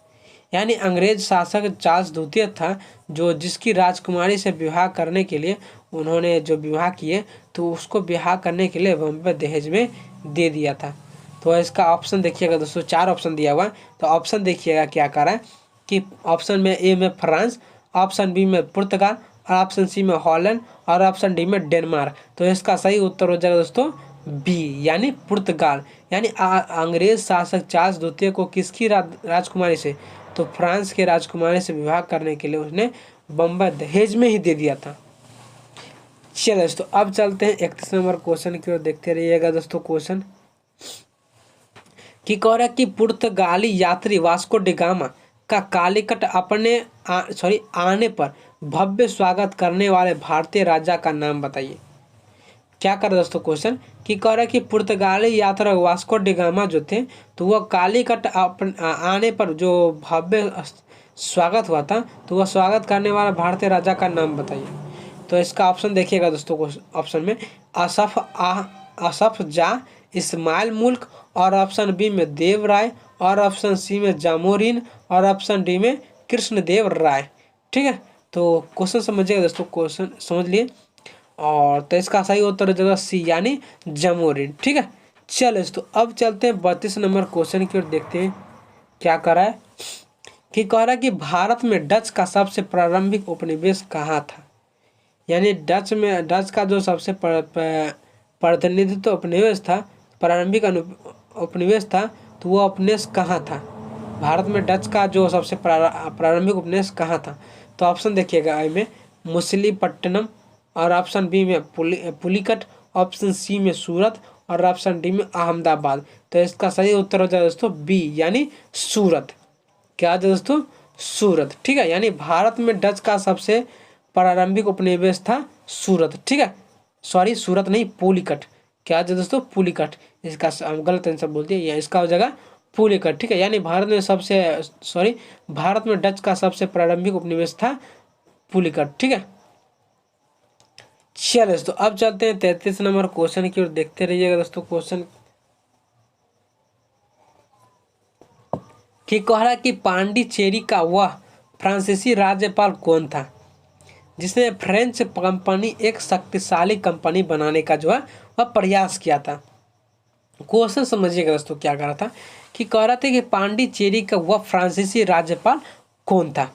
यानी अंग्रेज शासक चार्ल्स द्वितीय था जो जिसकी राजकुमारी से विवाह करने के लिए उन्होंने जो विवाह किए, तो उसको विवाह करने के लिए बम्बई दहेज में दे दिया था। तो इसका ऑप्शन देखिएगा दोस्तों, 4 ऑप्शन दिया हुआ, तो ऑप्शन देखिएगा क्या कर रहा है कि ऑप्शन में ए में फ्रांस, ऑप्शन बी में पुर्तगाल, और ऑप्शन सी में हॉलैंड, और ऑप्शन डी में डेनमार्क। तो इसका सही उत्तर हो जाएगा दोस्तों बी, यानी पुर्तगाल। यानी अंग्रेज शासक चार्ल्स द्वितीय को किसकी राजकुमारी से, तो फ्रांस के राजकुमारी से विवाह करने के लिए उसने बम्बई दहेज में ही दे दिया था। चलिए दोस्तों अब चलते हैं 31 नंबर क्वेश्चन की ओर, देखते रहिएगा दोस्तों। क्वेश्चन कि कह रहा है कि पुर्तगाली यात्री वास्को डी गामा का कालीकट आने पर भव्य स्वागत करने वाले भारतीय राजा का नाम बताइए। क्या कर दोस्तों क्वेश्चन कि कह रहा है कि पुर्तगाली यात्रा वास्को डी गामा जो थे, तो वह कालीकट आने पर जो भव्य स्वागत हुआ था, तो वह स्वागत करने वाला भारतीय राजा का नाम बताइए। तो इसका ऑप्शन देखिएगा दोस्तों, ऑप्शन में असफ जा इस्माइल मुल्क, और ऑप्शन बी में देव राय, और ऑप्शन सी में जामोरिन, और ऑप्शन डी में कृष्णदेव राय। ठीक है, तो क्वेश्चन समझिएगा दोस्तों, क्वेश्चन समझ लिए, और तो इसका सही उत्तर हो जाएगा सी, यानी जामोरिन। ठीक है, चलो दोस्तों अब चलते हैं 32 नंबर क्वेश्चन की ओर, देखते हैं क्या कर रहा है कि कह रहा है कि भारत में डच का सबसे प्रारंभिक उपनिवेश कहाँ था? यानी डच का जो सबसे प्रतिनिधित्व उपनिवेश था, प्रारंभिक उपनिवेश था, तो वो उपनिवेश कहाँ था? भारत में डच का जो सबसे प्रारंभिक उपनिवेश कहाँ था? तो ऑप्शन देखिएगा, ए में मछलीपट्टनम, और ऑप्शन बी में पुलिकट, ऑप्शन सी में सूरत, और ऑप्शन डी में अहमदाबाद। तो इसका सही उत्तर हो जाएगा दोस्तों बी, यानी सूरत। क्या दोस्तों? सूरत। ठीक है, यानी भारत में डच का सबसे प्रारंभिक उपनिवेश था सूरत। ठीक है, सॉरी सूरत नहीं, पुलिकट। क्या है दोस्तों? पुलिकट। इसका गलत आंसर बोल दिया, या इसका हो जाएगा पुलिकट। ठीक है, यानी भारत में डच का सबसे प्रारंभिक उपनिवेश था पुलिकट। ठीक है, चलिए दोस्तों अब चलते हैं 33 नंबर क्वेश्चन की ओर, देखते रहिएगा दोस्तों। क्वेश्चन कि कह रहा कि पांडिचेरी का वह फ्रांसीसी राज्यपाल कौन था जिसने फ्रेंच कंपनी एक शक्तिशाली कंपनी बनाने का जो है वह प्रयास किया था? क्वेश्चन समझिएगा दोस्तों, क्या कह रहा था कि कह रहा था कि पांडिचेरी का वह फ्रांसीसी राज्यपाल कौन था?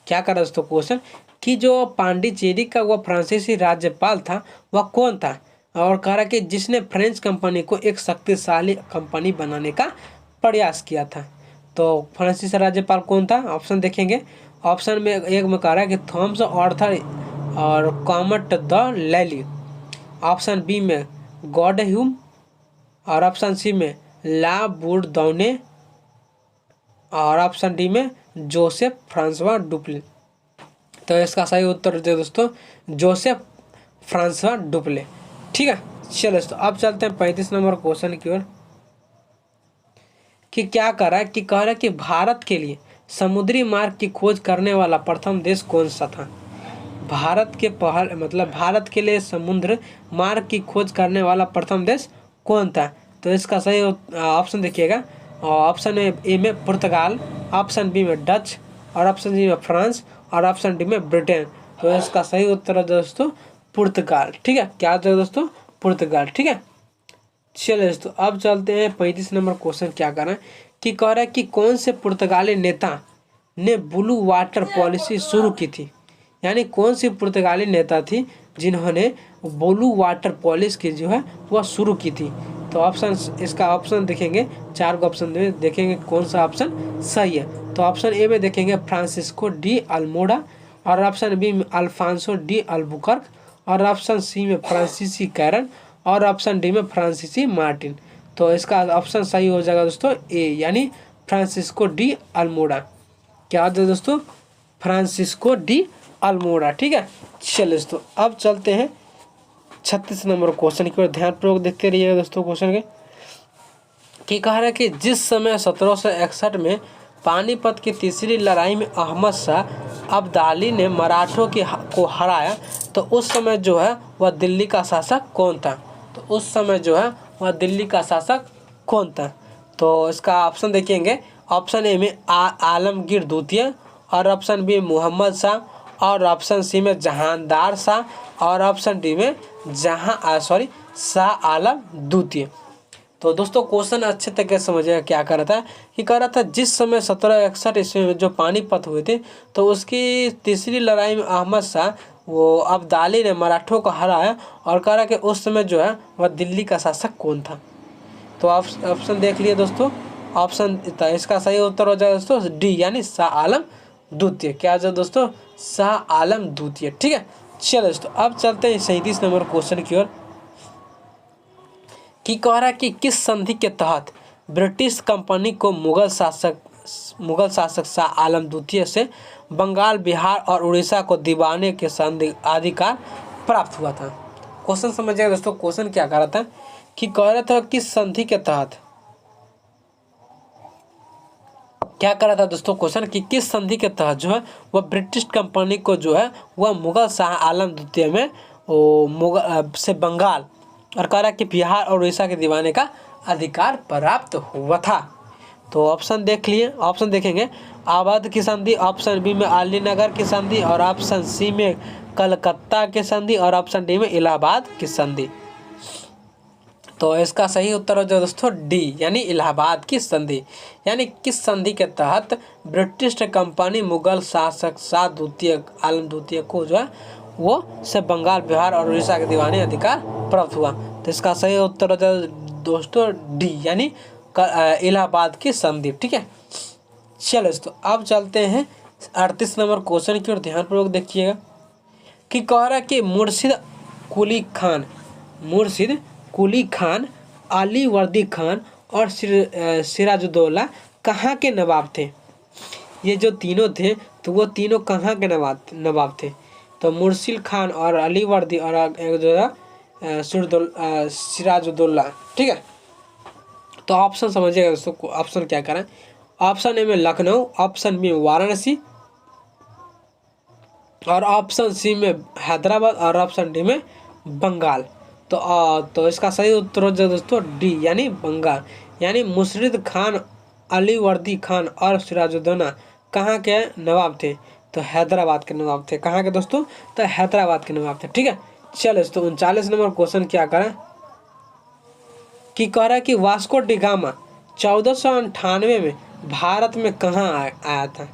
क्या कर रहा दोस्तों क्वेश्चन कि जो पांडिचेरी का वह फ्रांसीसी राज्यपाल था वह कौन था, और कह रहा कि जिसने फ्रेंच कंपनी को एक शक्तिशाली कंपनी बनाने का प्रयास किया था। तो फ्रांसीसी राज्यपाल कौन था? ऑप्शन देखेंगे, ऑप्शन में एक में कह रहा है कि थॉमस आर्थर और कॉमट द लैली, ऑप्शन बी में गॉडह्यूम, और ऑप्शन सी में ला बुर्दौने, और ऑप्शन डी में जोसेफ फ्रांसवा डुप्ले। तो इसका सही उत्तर दे दोस्तों जोसेफ फ्रांसवा डुप्ले। ठीक है, चलो दोस्तों अब चलते हैं 35 नंबर क्वेश्चन की ओर। कि क्या कह रहा है कि कह रहा है कि भारत के लिए समुद्री मार्ग की खोज करने वाला प्रथम देश कौन सा था। भारत के भारत के लिए समुद्र मार्ग की खोज करने वाला प्रथम देश कौन था। तो इसका सही ऑप्शन देखिएगा, ऑप्शन ए में पुर्तगाल, ऑप्शन बी में डच, और ऑप्शन सी में फ्रांस, और ऑप्शन डी में ब्रिटेन। तो इसका सही उत्तर है दोस्तों पुर्तगाल। ठीक है, क्या होता है दोस्तों पुर्तगाल। ठीक है, चलिए दोस्तों अब चलते हैं 35 नंबर क्वेश्चन। क्या कर रहा है कि कह रहा है कि कौन से पुर्तगाली नेता ने ब्लू वाटर पॉलिसी शुरू की थी। यानी कौन सी पुर्तगाली नेता थी जिन्होंने ब्लू वाटर पॉलिसी जो है वह शुरू की थी। तो ऑप्शन इसका ऑप्शन देखेंगे, 4 को ऑप्शन में देखेंगे कौन सा ऑप्शन सही है। तो ऑप्शन ए में देखेंगे फ्रांसिस्को डी अल्मोडा, और ऑप्शन बी में अल्फांसो डी अल्बुकर्क, और ऑप्शन सी में फ्रांसीसी कैरन, और ऑप्शन डी में फ्रांसीसी मार्टिन। तो इसका ऑप्शन सही हो जाएगा दोस्तों ए, यानी फ्रांसिस्को डी अल्मोडा। क्या होता है दोस्तों फ्रांसिस्को डी अल्मोडा। ठीक है, चलिए दोस्तों अब चलते हैं 36 नंबर क्वेश्चन की ओर। ध्यानपूर्वक देखते रहिएगा दोस्तों क्वेश्चन के। कि कह रहा है कि जिस समय 1761 में पानीपत की तीसरी लड़ाई में अहमद शाह अब्दाली ने मराठों को हराया, तो उस समय जो है वह दिल्ली का शासक कौन था। तो उस समय जो है वह दिल्ली का शासक कौन था। तो इसका ऑप्शन देखेंगे, ऑप्शन ए में आलमगीर द्वितीय, और ऑप्शन बी मोहम्मद शाह, और ऑप्शन सी में जहानदार शाह, और ऑप्शन डी में शाह आलम द्वितीय। तो दोस्तों क्वेश्चन अच्छे तरीके से समझिएगा। क्या कर रहा था कि कह रहा था जिस समय 1761 ईस्वी में जो पानीपत हुए थे, तो उसकी तीसरी लड़ाई में अहमद शाह वो अब्दाली ने मराठों को हराया, और कह रहा कि उस समय जो है वह दिल्ली का शासक कौन था। तो ऑप्शन देख लिए दोस्तों, ऑप्शन इसका सही उत्तर हो जाएगा दोस्तों डी, यानी शाह आलम द्वितीय। क्या हो जाएगा दोस्तों शाह आलम द्वितीय। ठीक है, चलो दोस्तों अब चलते हैं 37 नंबर क्वेश्चन की ओर। कि कह रहा है कि किस संधि के तहत ब्रिटिश कंपनी को मुगल शासक शाह आलम द्वितीय से बंगाल, बिहार और उड़ीसा को दिवाने के संधि अधिकार प्राप्त हुआ था। क्वेश्चन समझिएगा दोस्तों, क्वेश्चन क्या कह रहा था कि कह रहा था किस संधि के तहत, क्या कर रहा था दोस्तों क्वेश्चन कि किस संधि के तहत जो है वह ब्रिटिश कंपनी को जो है वह मुगल शाह आलम द्वितीय में मुगल से बंगाल और कह रहा कि बिहार और उड़ीसा के दीवाने का अधिकार प्राप्त हुआ था। तो ऑप्शन देख लिए, ऑप्शन देखेंगे अवध की संधि, ऑप्शन बी में अलीनगर की संधि, और ऑप्शन सी में कलकत्ता की संधि, और ऑप्शन डी में इलाहाबाद की संधि। तो इसका सही उत्तर हो जाए दोस्तों डी, यानी इलाहाबाद की संधि। यानी किस संधि के तहत ब्रिटिश कंपनी मुगल शासक शाह द्वितीय आलम द्वितीय को जो है वो से बंगाल, बिहार और उड़ीसा के दीवानी अधिकार प्राप्त हुआ। तो इसका सही उत्तर हो जाए दोस्तों डी, यानी इलाहाबाद की संधि। ठीक है, चलो दोस्तों अब चलते हैं 38 नंबर क्वेश्चन की ओर। ध्यानपूर्वक देखिएगा कि कह रहा है कि मुर्शिद कुली खान, अली वर्दी खान और सिराजुद्दौला कहाँ के नवाब थे। ये जो तीनों थे तो वो तीनों कहाँ के नवाब थे। तो मुर्शिद खान और अली वर्दी और एक जो है सिराजुद्दौला। ठीक है, तो ऑप्शन समझिएगा दोस्तों, ऑप्शन क्या करें। ऑप्शन ए में लखनऊ, ऑप्शन बी में वाराणसी, और ऑप्शन सी में हैदराबाद, और ऑप्शन डी में बंगाल। तो इसका सही उत्तर हो जाए दोस्तों डी, यानी बंगाल। यानी मुर्शिद खान, अली वर्दी खान और सिराजुद्दौला कहाँ के नवाब थे। तो हैदराबाद के नवाब थे। कहाँ के दोस्तों, तो हैदराबाद के नवाब थे। ठीक है, चलो दोस्तों 39 नंबर क्वेश्चन क्या करें कि कह रहा है कि वास्को डी गामा 1498 में भारत में कहाँ आया था।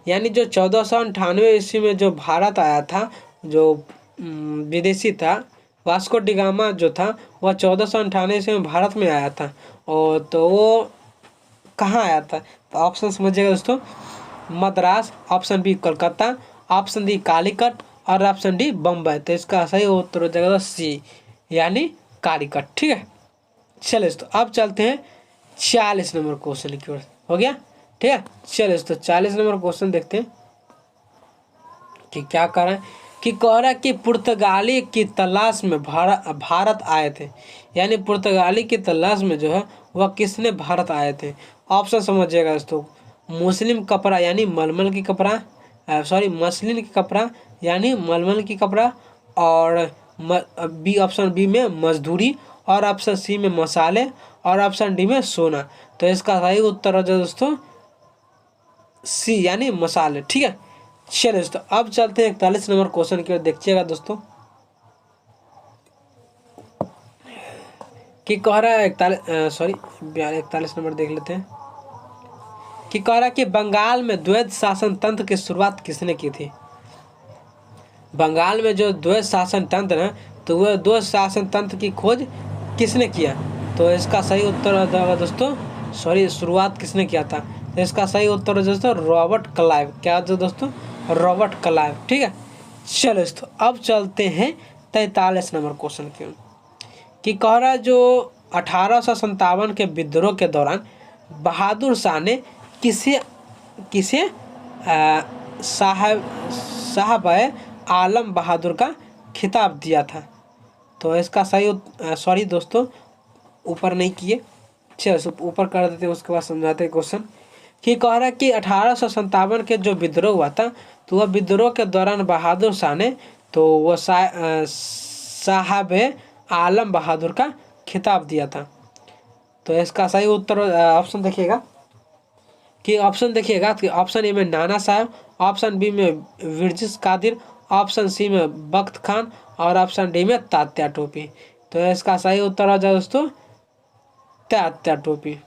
यानी जो 1498 ईस्वी में जो भारत आया था, जो विदेशी था वास्को डी गामा जो था वह 1498 ईस्वी में भारत में आया था। और तो वो कहाँ आया था। तो ऑप्शन समझिएगा दोस्तों, Madras, option B Kolkata, option D Calicut, और ऑप्शन डी बम्बई। तो इसका सही उत्तर हो जाएगा सी, यानी कालीकट। ठीक है, चलिए दोस्तों अब चलते हैं 40 नंबर क्वेश्चन की ओर। हो गया ठीक है। चलिए दोस्तों 40 नंबर क्वेश्चन देखते हैं कि क्या कह रहा है। कि कह रहा है कि पुर्तगाली की तलाश में भारत आए थे, यानी पुर्तगाली की तलाश में जो है वह किसने भारत आए थे। ऑप्शन समझिएगा दोस्तों, मुस्लिम कपड़ा यानी मलमल की कपड़ा, सॉरी मसलिन की कपड़ा यानी मलमल की कपड़ा, और बी ऑप्शन बी में मजदूरी, और ऑप्शन सी में मसाले, और ऑप्शन डी में सोना। तो इसका सही उत्तर है दोस्तों सी यानी मसाले। ठीक है। चलिए दोस्तों अब चलते हैं 41 नंबर क्वेश्चन की ओर। देखिएगा दोस्तों कि कह रहा है 41 नंबर देख लेते हैं कि कह रहा है कि बंगाल में द्वैध शासन तंत्र की शुरुआत किसने की थी। बंगाल में जो द्वैध शासन तंत्र है तो वह द्वैध शासन तंत्र की खोज किसने किया। तो इसका सही उत्तर होगा दोस्तों, शुरुआत किसने किया था। तो इसका सही उत्तर है दोस्तों रॉबर्ट क्लाइव। क्या जो दोस्तों, रॉबर्ट क्लाइव। ठीक है। चलो दोस्तों अब चलते हैं 43 नंबर क्वेश्चन की। कि कह रहा है जो 1857 के विद्रोह के दौरान बहादुर शाह ने किसे किसे साहब आलम बहादुर का खिताब दिया था। तो इसका सही दोस्तों ऊपर नहीं किए, चलो ऊपर कर देते हैं, उसके बाद समझाते हैं क्वेश्चन। कि कह रहा है कि 1857 के जो विद्रोह हुआ था तो वह विद्रोह के दौरान बहादुर शाह ने तो वह साहब आलम बहादुर का खिताब दिया था। तो इसका सही उत्तर ऑप्शन देखिएगा कि ऑप्शन ए में नाना साहब, ऑप्शन बी में विरजिस कादिर, ऑप्शन सी में बख्त खान, और ऑप्शन डी में तात्या टोपी। तो इसका सही उत्तर हो जाए दोस्तों तात्या टोपी,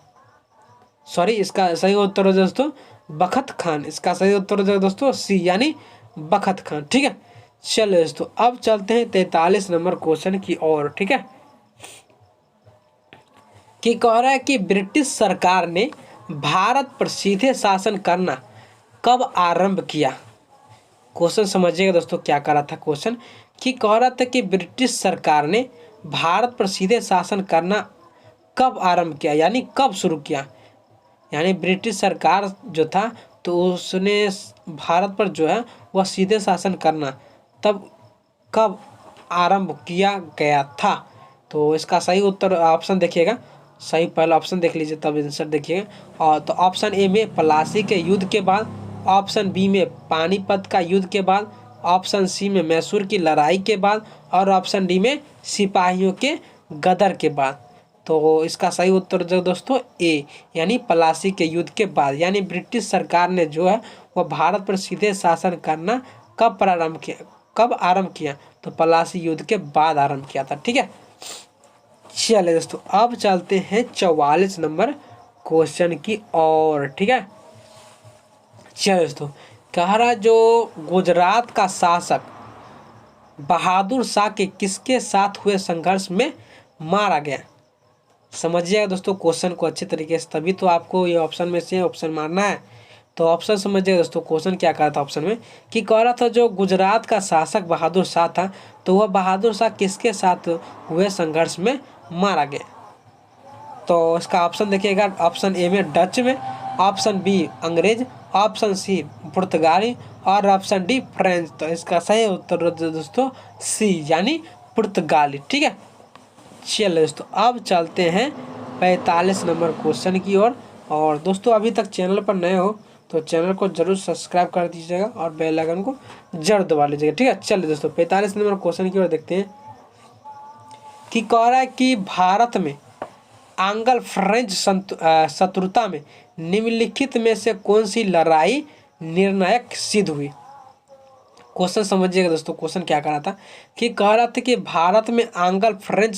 इसका सही उत्तर हो जाए दोस्तों बखत खान। इसका सही उत्तर हो जाए दोस्तों सी यानी बखत खान। ठीक है। चलिए दोस्तों अब चलते हैं 43 नंबर क्वेश्चन की ओर। ठीक है। कि कह रहा है कि ब्रिटिश सरकार ने भारत पर सीधे शासन करना कब आरंभ किया। क्वेश्चन समझिएगा दोस्तों क्या कर रहा था क्वेश्चन। कि कह रहा था कि ब्रिटिश सरकार ने भारत पर सीधे शासन करना कब आरंभ किया, यानी कब शुरू किया। यानी ब्रिटिश सरकार जो था तो उसने भारत पर जो है वह सीधे शासन करना तब कब आरंभ किया गया था। तो इसका सही उत्तर ऑप्शन देखिएगा, सही पहला ऑप्शन देख लीजिए तब आंसर देखिएगा। और तो ऑप्शन ए में प्लासी के युद्ध के बाद, ऑप्शन बी में पानीपत का युद्ध के बाद, ऑप्शन सी में मैसूर की लड़ाई के बाद, और ऑप्शन डी में सिपाहियों के गदर के बाद। तो इसका सही उत्तर जो दोस्तों ए यानी प्लासी के युद्ध के बाद। यानी ब्रिटिश सरकार ने जो है वह भारत पर सीधे शासन करना कब आरंभ किया तो प्लासी युद्ध के बाद आरंभ किया था। ठीक है। चलिए दोस्तों अब चलते हैं 44 नंबर क्वेश्चन की ओर। ठीक है। चलिए दोस्तों कह रहा जो गुजरात का शासक बहादुर शाह के किसके साथ हुए संघर्ष में मारा गया। समझिएगा दोस्तों क्वेश्चन को अच्छे तरीके से, तभी तो आपको ये ऑप्शन में से ऑप्शन मारना है। तो ऑप्शन समझिएगा दोस्तों क्वेश्चन क्या कहा था ऑप्शन में। कि कह रहा था जो गुजरात का शासक बहादुर शाह था तो वह बहादुर शाह किसके साथ हुए संघर्ष में मारा गया। तो इसका ऑप्शन देखिएगा, ऑप्शन ए में डच में, ऑप्शन बी अंग्रेज, ऑप्शन सी पुर्तगाली, और ऑप्शन डी फ्रेंच। तो इसका सही उत्तर दोस्तों सी यानी पुर्तगाली। ठीक है। चलिए दोस्तों अब चलते हैं 45 नंबर क्वेश्चन की ओर। और दोस्तों अभी तक चैनल पर नए हो तो चैनल को जरूर सब्सक्राइब कर दीजिएगा और बेल आइकन को जरूर दबा लीजिएगा। ठीक है। चलिए दोस्तों 45 नंबर क्वेश्चन की ओर देखते हैं। कि कह रहा है कि भारत में आंग्ल फ्रेंच शत्रुता में निम्नलिखित में से कौन सी लड़ाई निर्णायक सिद्ध हुई। क्वेश्चन समझिएगा दोस्तों क्वेश्चन क्या कह रहा था। कि कह रहा था कि भारत में आंग्ल फ्रेंच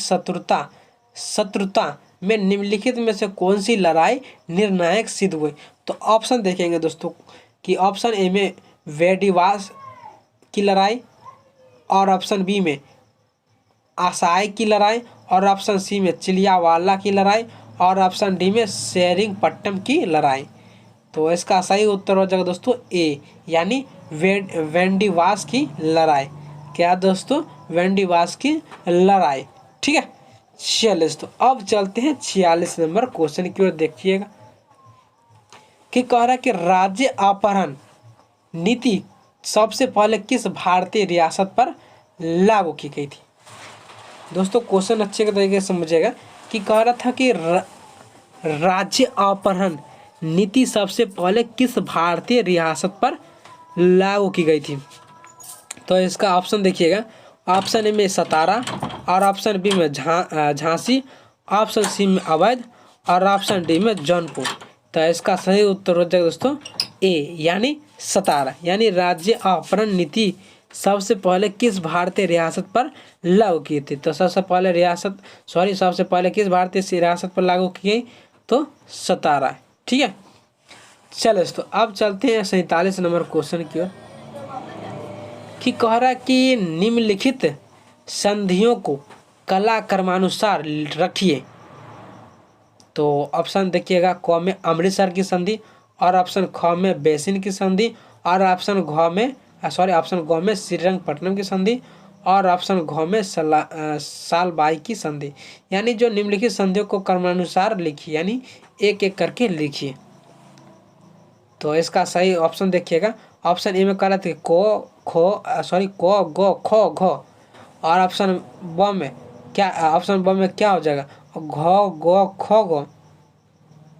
शत्रुता में निम्नलिखित में से कौन सी लड़ाई निर्णायक सिद्ध हुई। तो ऑप्शन देखेंगे दोस्तों कि ऑप्शन ए में वेडिवास की लड़ाई, और ऑप्शन बी में आसाई की लड़ाई, और ऑप्शन सी में चिलियावाला की लड़ाई, और ऑप्शन डी में सेरिंगपट्टम की लड़ाई। तो इसका सही उत्तर हो जाएगा दोस्तों ए यानी वेंडिवास की लड़ाई। क्या दोस्तों वेंडिवास की लड़ाई। ठीक है। चलिए दोस्तों अब चलते हैं 46 नंबर क्वेश्चन की ओर। देखिएगा कि कह रहा है कि राज्य अपहरण नीति सबसे पहले किस भारतीय रियासत पर लागू की गई थी। दोस्तों क्वेश्चन अच्छे तरीके से समझिएगा कि कह रहा था कि राज्य अपहरण नीति सबसे पहले किस भारतीय रियासत पर लागू की गई थी। तो इसका ऑप्शन देखिएगा, ऑप्शन ए में सतारा, और ऑप्शन बी में झांसी, ऑप्शन सी में अवैध, और ऑप्शन डी में जौनपुर। तो इसका सही उत्तर हो जाएगा दोस्तों ए यानी सतारा, यानी राज्य अपहरण नीति सबसे पहले किस भारतीय रियासत पर लागू की थी। तो सबसे पहले किस भारतीय रियासत पर लागू की गई, तो सतारा। ठीक है, चलो दोस्तों अब चलते हैं 47 नंबर क्वेश्चन की ओर, कि कह रहा है कि निम्नलिखित संधियों को कला क्रमानुसार रखिए। तो ऑप्शन देखिएगा, क में अमृतसर की संधि, और ऑप्शन ख में बेसिन की संधि, और ऑप्शन ग में श्रीरंगपट्टनम की संधि, और ऑप्शन घ में सालबाई की संधि। यानी जो निम्नलिखित संधियों को क्रमानुसार लिखिए, यानी एक एक करके लिखिए। तो इसका सही ऑप्शन देखिएगा, ऑप्शन ए में कह रहा था क ग ख घ, और ऑप्शन ब में क्या हो जाएगा, घ ग ख ग,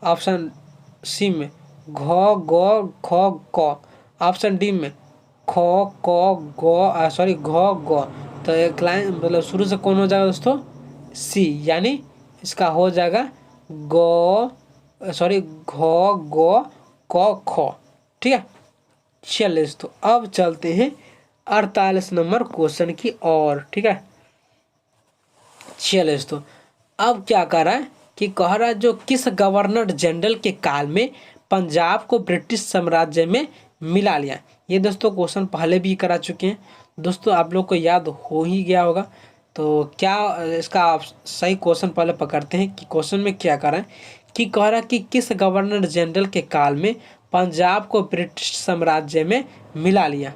ऑप्शन सी में घ ग ख क, ऑप्शन डी में ख क घ ग। तो एक लाइन मतलब शुरू से कौन हो जाएगा दोस्तों, सी, यानी इसका हो जाएगा घ ग क ख। ठीक है, चलिए दोस्तों अब चलते हैं 48 नंबर क्वेश्चन की ओर। ठीक है, चलिए दोस्तों अब क्या कर रहा है कि कह रहा है जो किस गवर्नर जनरल के काल में पंजाब को ब्रिटिश साम्राज्य में मिला लिया। ये दोस्तों क्वेश्चन पहले भी करा चुके हैं दोस्तों, आप लोग को याद हो ही गया होगा। तो क्या इसका सही क्वेश्चन पहले पकड़ते हैं कि क्वेश्चन में क्या कर रहा है, कि कह रहा है कि किस गवर्नर जनरल के काल में पंजाब को ब्रिटिश साम्राज्य में मिला लिया।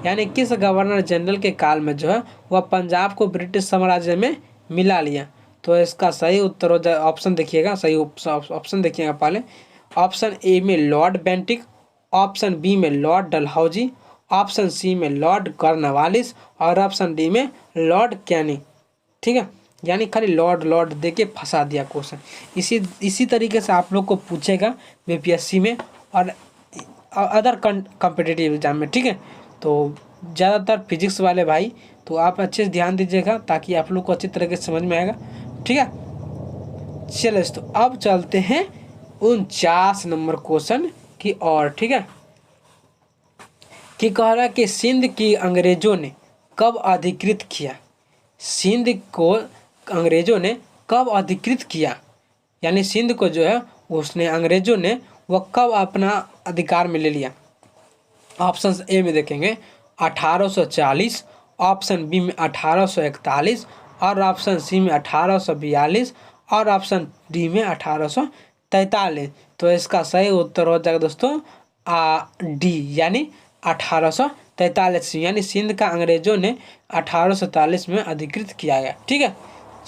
यानी किस गवर्नर जनरल के काल में जो है वह पंजाब को ब्रिटिश साम्राज्य में मिला लिया। तो इसका सही उत्तर हो जाए, ऑप्शन देखिएगा, सही ऑप्शन देखिएगा पहले, ऑप्शन ए में लॉर्ड बेंटिक, ऑप्शन बी में लॉर्ड डलहौजी, ऑप्शन सी में लॉर्ड कॉर्नवालिस, और ऑप्शन डी में लॉर्ड कैनिंग। ठीक है, यानी खाली लॉर्ड दे के फंसा दिया क्वेश्चन। इसी तरीके से आप लोग को पूछेगा बीपीएससी में और अदर कॉम्पिटिटिव एग्जाम में। ठीक है, तो ज़्यादातर फिजिक्स वाले भाई तो आप अच्छे से ध्यान दीजिएगा ताकि आप लोग को अच्छी तरीके से समझ में आएगा। ठीक है, चलिए दोस्तों अब चलते हैं 49 नंबर क्वेश्चन की ओर। ठीक है, कि कह रहा है कि सिंध की अंग्रेजों ने कब अधिकृत किया। सिंध को अंग्रेजों ने कब अधिकृत किया, यानी सिंध को जो है उसने अंग्रेजों ने वह कब अपना अधिकार में ले लिया। ऑप्शन ए में देखेंगे 1840, ऑप्शन बी में 1841, और ऑप्शन सी में 1842, और ऑप्शन डी में 1843। तो इसका सही उत्तर हो जाएगा दोस्तों डी, यानी 1843, यानी सिंध का अंग्रेजों ने 1843 में अधिकृत किया गया। ठीक है,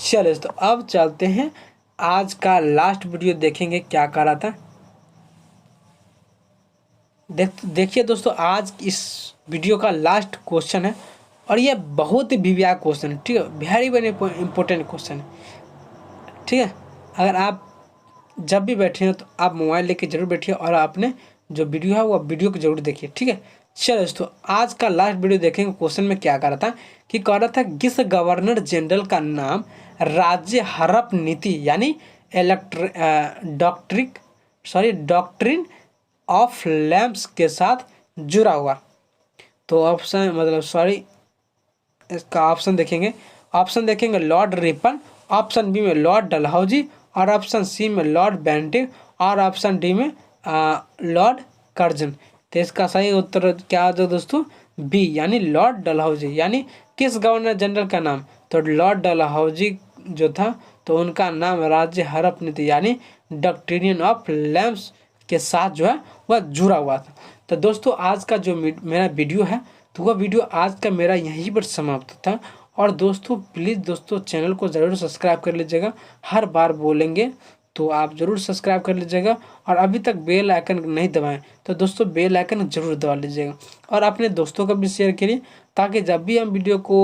चलिए तो अब चलते हैं आज का लास्ट वीडियो देखेंगे क्या कर रहा था। देखिए दोस्तों आज इस वीडियो का लास्ट क्वेश्चन है और ये बहुत ही भिव्या क्वेश्चन है। ठीक है, वेरी वेरी इंपॉर्टेंट क्वेश्चन है। ठीक है, अगर आप जब भी बैठे हो तो आप मोबाइल लेके जरूर बैठिए और आपने जो वीडियो है वो वीडियो को जरूर देखिए। ठीक है, चलो दोस्तों आज का लास्ट वीडियो देखेंगे। क्वेश्चन में क्या कर रहा था कि कह रहा था किस गवर्नर जनरल का नाम राज्य हड़प नीति यानी डॉक्ट्रिन ऑफ लैम्प्स के साथ जुड़ा हुआ। तो ऑप्शन इसका ऑप्शन देखेंगे लॉर्ड रिपन, ऑप्शन बी में लॉर्ड डलहौजी, और ऑप्शन सी में लॉर्ड बेंटिक, और ऑप्शन डी में लॉर्ड कर्जन। तो इसका सही उत्तर क्या हो जाए दोस्तों बी, यानी लॉर्ड डलहौजी। यानी किस गवर्नर जनरल का नाम, तो लॉर्ड डलहौजी जो था तो उनका नाम राज्य हड़प नीति यानी डॉक्ट्रिन ऑफ लैम्प्स के साथ जो है वह जुड़ा हुआ था। तो दोस्तों आज का जो मेरा वीडियो है तो वह वीडियो आज का मेरा यहीं पर समाप्त था। और दोस्तों प्लीज़ दोस्तों चैनल को ज़रूर सब्सक्राइब कर लीजिएगा, हर बार बोलेंगे तो आप ज़रूर सब्सक्राइब कर लीजिएगा और अभी तक बेल आइकन नहीं दबाएं तो दोस्तों बेल आइकन ज़रूर दबा लीजिएगा और अपने दोस्तों का भी शेयर करिए, ताकि जब भी हम वीडियो को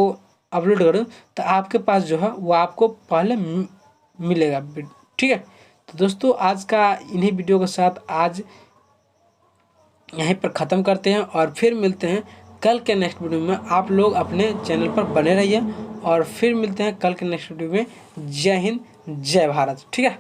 अपलोड करूँ तो आपके पास जो है वो आपको पहले मिलेगा। ठीक है, तो दोस्तों आज का इन्हीं वीडियो के साथ आज यहीं पर ख़त्म करते हैं और फिर मिलते हैं कल के नेक्स्ट वीडियो में। आप लोग अपने चैनल पर बने रहिए और फिर मिलते हैं कल के नेक्स्ट वीडियो में। जय हिंद, जय भारत। ठीक है।